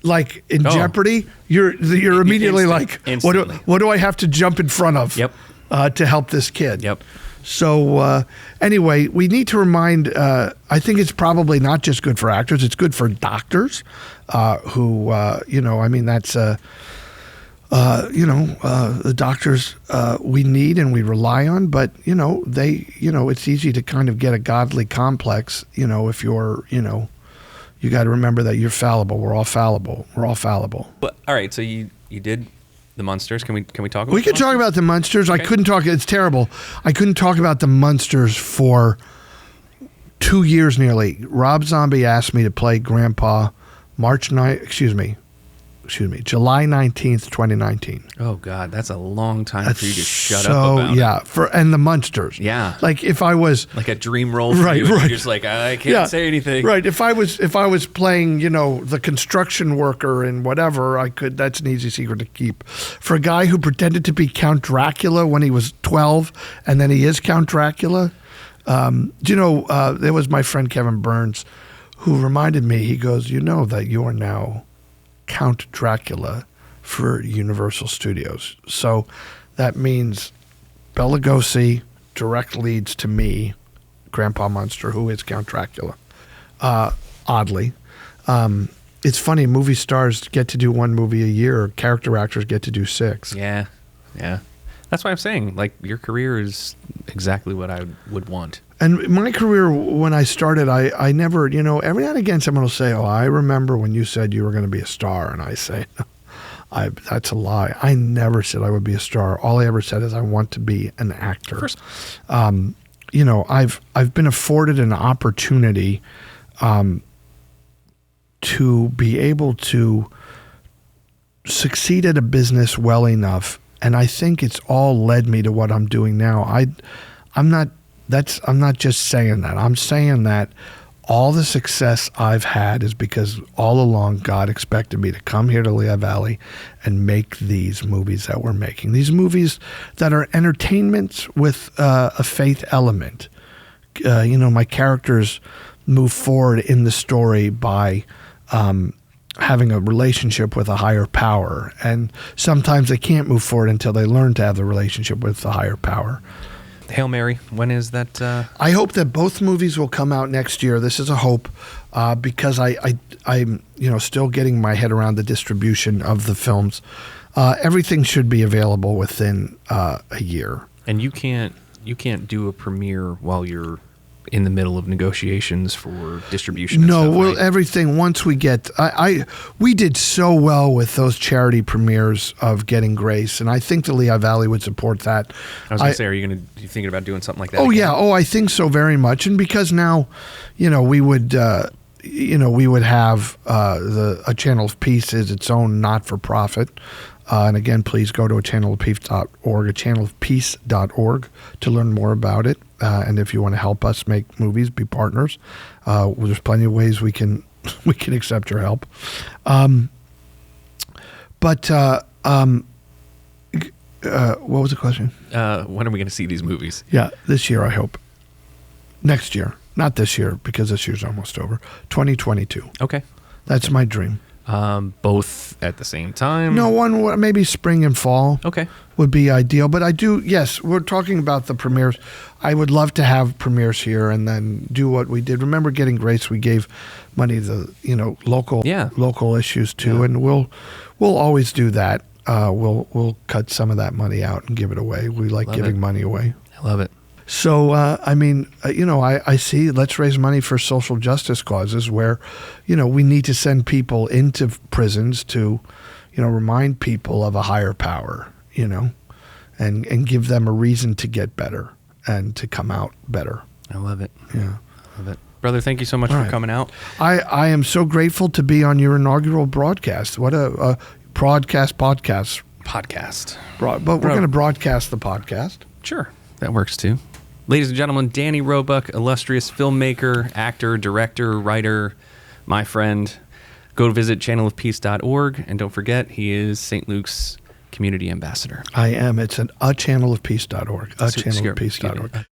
like in jeopardy, you're immediately what do I have to jump in front of to help this kid? Yep. So anyway, we need to remind, I think it's probably not just good for actors, it's good for doctors who, you know, I mean, that's, you know, the doctors we need and we rely on, but, you know, it's easy to kind of get a godly complex, you know, if you're, you know, you got to remember that you're fallible. We're all fallible. But all right, so you did the Munsters. Can we talk about We could talk about the Munsters. Okay. I couldn't talk. It's terrible. I couldn't talk about the Munsters for 2 years nearly. Rob Zombie asked me to play Grandpa July 19th, 2019. Oh God, that's a long time for you to shut up about. Yeah, and the Munsters. Yeah. Like if I was like a dream role for you, and you're just like, I can't say anything. Right. If I was playing, you know, the construction worker and whatever, I could. That's an easy secret to keep. For a guy who pretended to be Count Dracula when he was 12, and then he is Count Dracula. You know, there was my friend Kevin Burns, who reminded me. He goes, you know that you are now Count Dracula for Universal Studios. So that means Bela Lugosi direct leads to me, Grandpa Munster, who is Count Dracula. Oddly. It's funny, movie stars get to do one movie a year, character actors get to do 6. Yeah. That's why I'm saying, like, your career is exactly what I would want. And my career, when I started, I never, you know, every now and again someone will say, oh, I remember when you said you were going to be a star. And I say, that's a lie. I never said I would be a star. All I ever said is I want to be an actor. You know, I've been afforded an opportunity to be able to succeed at a business well enough. And I think it's all led me to what I'm doing now. I'm not just saying that. I'm saying that all the success I've had is because all along God expected me to come here to Lehigh Valley and make these movies that we're making. These movies that are entertainments with a faith element. You know, my characters move forward in the story by having a relationship with a higher power. And sometimes they can't move forward until they learn to have the relationship with the higher power. Hail Mary, when is that? I hope that both movies will come out next year. This is a hope because I'm still getting my head around the distribution of the films. Everything should be available within a year. And you can't do a premiere while you're in the middle of negotiations for distribution. No, well, right? Everything once we get, we did so well with those charity premieres of Getting Grace, and I think the Lehigh Valley would support that. I was going to say, are you thinking about doing something like that? Oh again? yeah, I think so very much, and because now, you know, we would have a Channel of Peace is its own not-for-profit. And again, please go to a channelofpeace.org to learn more about it. And if you want to help us make movies, be partners, there's plenty of ways we can accept your help. What was the question? When are we going to see these movies? Yeah, this year, I hope. Next year. Not this year, because this year's almost over. 2022. Okay. That's my dream. Both at the same time? No, one maybe spring and fall. Okay. Would be ideal. But I do, yes, we're talking about the premieres. I would love to have premieres here and then do what we did. Remember Getting Grace, we gave money to, local issues too, and we'll always do that. We'll cut some of that money out and give it away. We like giving money away. I love it. So, I see let's raise money for social justice causes where, we need to send people into prisons to, remind people of a higher power, and give them a reason to get better and to come out better. I love it. Yeah. I love it. Brother, thank you so much for coming out. I am so grateful to be on your inaugural broadcast. What a podcast. But we're going to broadcast the podcast. Sure. That works too. Ladies and gentlemen, Danny Roebuck, illustrious filmmaker, actor, director, writer, my friend. Go visit channelofpeace.org, and don't forget, he is St. Luke's community ambassador. I am. It's a channelofpeace.org. A channelofpeace.org.